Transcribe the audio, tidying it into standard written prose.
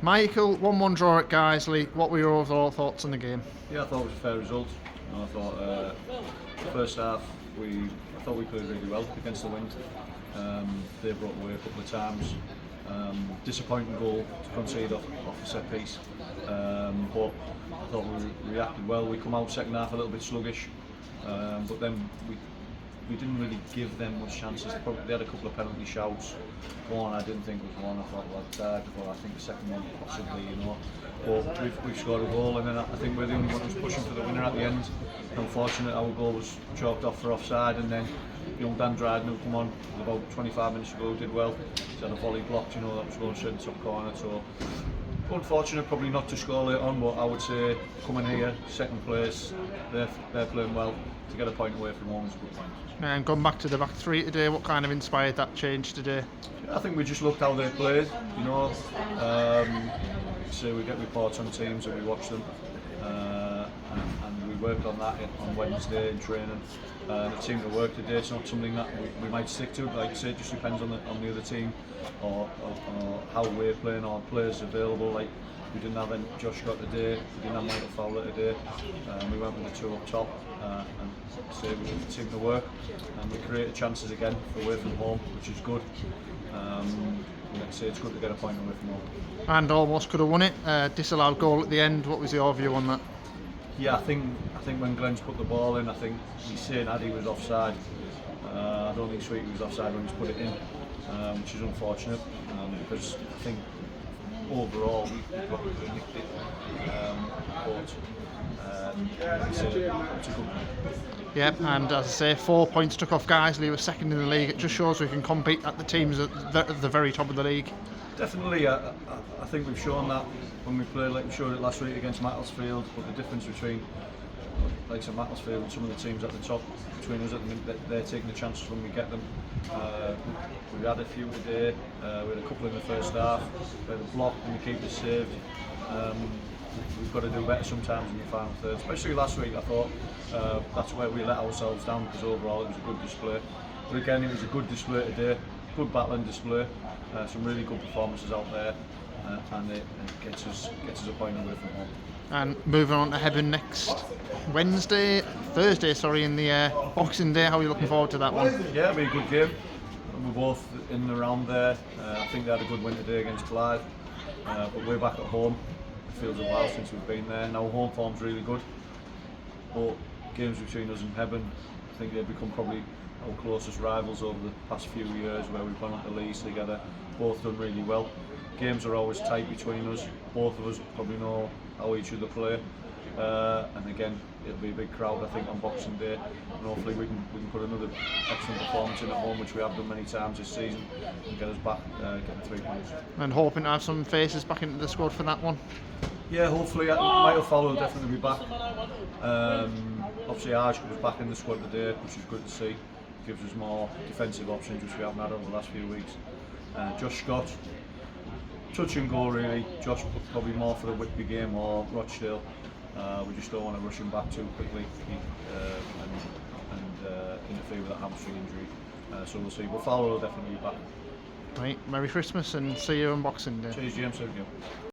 Michael, 1-1 draw at Guiseley. What were your overall thoughts on the game? Yeah, I thought it was a fair result. I thought the first half I thought we played really well against the wind. They brought away a couple of times. Disappointing goal to concede off the set piece, but I thought we reacted well. We come out second half a little bit sluggish, but then we didn't really give them much chances. They had a couple of penalty shouts. One I didn't think was one. I thought well tag, but I think the second one possibly, But we've scored a goal, and then I think we're the only one who's pushing for the winner at the end. Unfortunate, our goal was chalked off for offside, and then young Dan Dryden, who come on about 25 minutes ago, did well. He had a volley blocked, that was going straight in the top corner. So unfortunate, probably not to score later on, but I would say coming here, second place, they're playing well. To get a point away from home is a good point. And going back to the back three today, what kind of inspired that change today? I think we just looked how they played, So we get reports on teams and we watch them, and we worked on that on Wednesday in training. It seemed to work today. It's not something that we might stick to. Like I say, it just depends on the other team or how we're playing or players available. Like we didn't have any Josh Scott today, we didn't have Michael Fowler today. We went with the two up top, and so it seemed to work. And we created chances again away from home, which is good. Like I say, it's good to get a point away from home. And almost could have won it. Disallowed goal at the end. What was your view on that? Yeah, I think when Glenn's put the ball in, I think he's saying Addy was offside. I don't think Sweetie was offside when he's put it in, which is unfortunate because I think overall we probably could have nicked it. It's a good one. Yep, and as I say, 4 points took off Guiseley, who were second in the league. It just shows we can compete at the teams at the very top of the league. Definitely, I think we've shown that when we played, like we showed it last week against Macclesfield. But the difference between like some Macclesfield and some of the teams at the top between us at the minute, they're taking the chances when we get them. We had a few today. We had a couple in the first half. We had a block and the keeper saved. We've got to do better sometimes in the final third, especially last week. I thought that's where we let ourselves down because overall it was a good display. But again, it was a good display today, good battling display, some really good performances out there, and it gets us a point away from home. And moving on to Hebburn next Thursday, in the Boxing Day. How are you looking forward to that one? Yeah, it'll be a good game. We're both in and around there. I think they had a good win today against Clyde, but we're back at home. It feels a while since we've been there, and our home form's really good. But games between us and Hebburn, I think they've become probably our closest rivals over the past few years, where we've gone up the leagues together. Both done really well. Games are always tight between us. Both of us probably know how each other play, and again, it'll be a big crowd, I think, on Boxing Day, and hopefully we can put another excellent performance in at home, which we have done many times this season, and get us back getting 3 points. And hoping to have some faces back into the squad for that one. Yeah, hopefully. Michael Fowler will definitely be back. Obviously, Archie was back in the squad today, which is good to see. Gives us more defensive options, which we haven't had over the last few weeks. Josh Scott, touch and go really. Josh probably more for the Whitby game or Rochdale. We just don't want to rush him back too quickly and interfere with that hamstring injury. So we'll see. But Fowler will definitely be back. Right, Merry Christmas and see you on Boxing Day. Cheers, James. Thank you.